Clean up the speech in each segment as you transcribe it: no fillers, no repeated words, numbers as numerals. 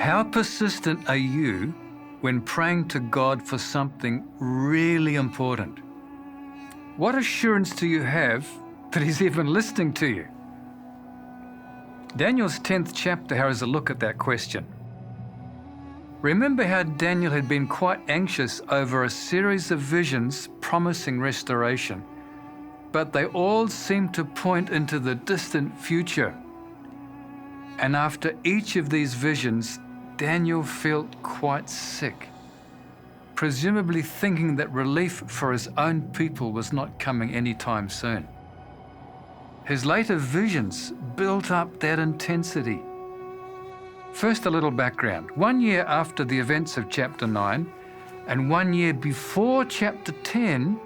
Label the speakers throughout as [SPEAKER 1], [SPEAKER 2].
[SPEAKER 1] How persistent are you when praying to God for something really important? What assurance do you have that He's even listening to you? Daniel's 10th chapter has a look at that question. Remember how Daniel had been quite anxious over a series of visions promising restoration, but they all seemed to point into the distant future. And after each of these visions, Daniel felt quite sick, presumably thinking that relief for his own people was not coming anytime soon. His later visions built up that intensity. First, a little background. 1 year after the events of chapter 9, and 1 year before chapter 10,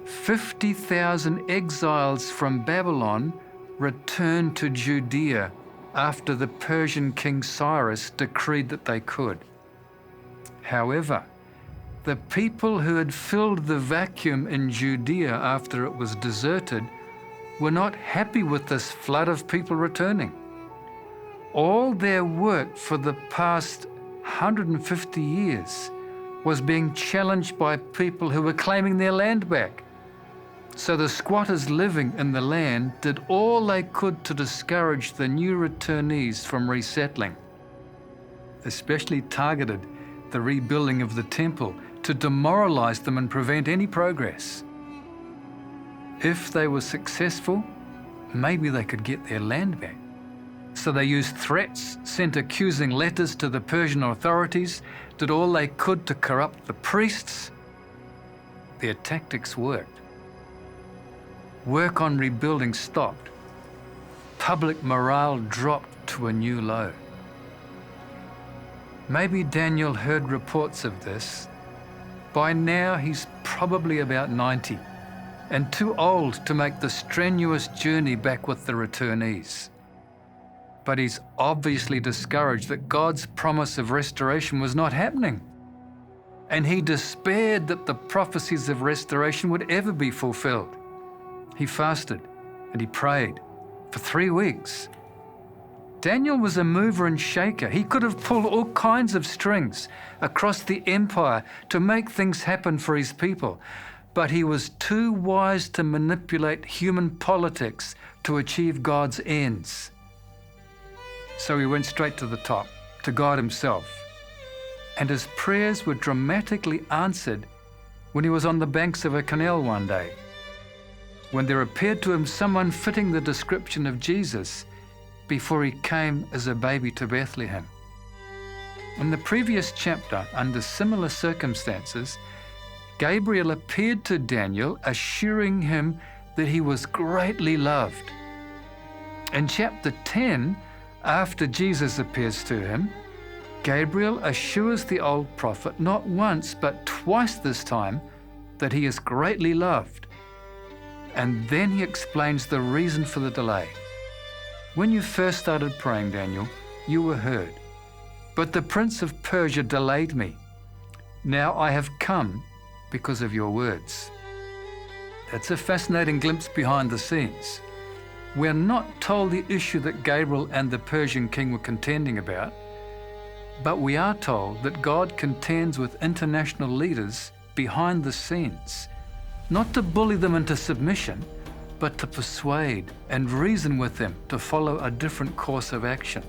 [SPEAKER 1] 50,000 exiles from Babylon returned to Judea after the Persian king Cyrus decreed that they could. However, the people who had filled the vacuum in Judea after it was deserted were not happy with this flood of people returning. All their work for the past 150 years was being challenged by people who were claiming their land back. So the squatters living in the land did all they could to discourage the new returnees from resettling, especially targeted the rebuilding of the temple to demoralize them and prevent any progress. If they were successful, maybe they could get their land back. So they used threats, sent accusing letters to the Persian authorities, did all they could to corrupt the priests. Their tactics worked. Work on rebuilding stopped. Public morale dropped to a new low. Maybe Daniel heard reports of this. By now he's probably about 90 and too old to make the strenuous journey back with the returnees. But he's obviously discouraged that God's promise of restoration was not happening. And he despaired that the prophecies of restoration would ever be fulfilled. He fasted and he prayed for 3 weeks. Daniel was a mover and shaker. He could have pulled all kinds of strings across the empire to make things happen for his people, but he was too wise to manipulate human politics to achieve God's ends. So he went straight to the top, to God himself. And his prayers were dramatically answered when he was on the banks of a canal one day, when there appeared to him someone fitting the description of Jesus before he came as a baby to Bethlehem. In the previous chapter, under similar circumstances, Gabriel appeared to Daniel, assuring him that he was greatly loved. In chapter 10, after Jesus appears to him, Gabriel assures the old prophet not once but twice this time that he is greatly loved. And then he explains the reason for the delay. When you first started praying, Daniel, you were heard. But the prince of Persia delayed me. Now I have come because of your words. That's a fascinating glimpse behind the scenes. We're not told the issue that Gabriel and the Persian king were contending about, but we are told that God contends with international leaders behind the scenes, not to bully them into submission, but to persuade and reason with them to follow a different course of action.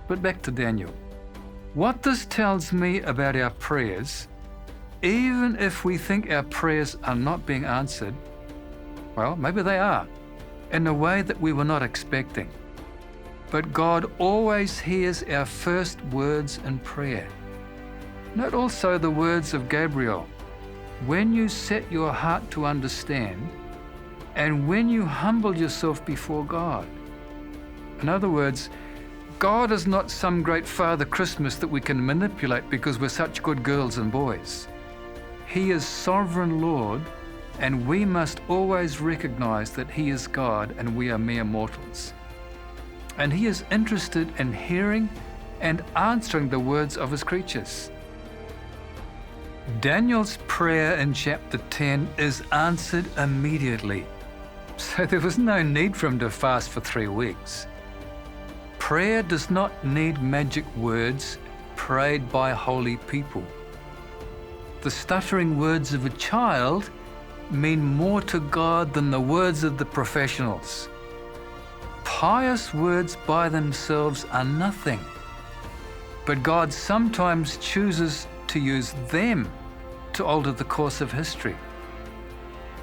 [SPEAKER 1] But back to Daniel. What this tells me about our prayers, even if we think our prayers are not being answered, well, maybe they are, in a way that we were not expecting. But God always hears our first words in prayer. Note also the words of Gabriel. When you set your heart to understand, and when you humble yourself before God. In other words, God is not some great Father Christmas that we can manipulate because we're such good girls and boys. He is sovereign Lord, and we must always recognize that He is God and we are mere mortals. And He is interested in hearing and answering the words of His creatures. Daniel's prayer in chapter 10 is answered immediately. So there was no need for him to fast for 3 weeks. Prayer does not need magic words prayed by holy people. The stuttering words of a child mean more to God than the words of the professionals. Pious words by themselves are nothing, but God sometimes chooses to use them to alter the course of history.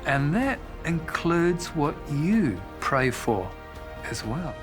[SPEAKER 1] And that includes what you pray for as well.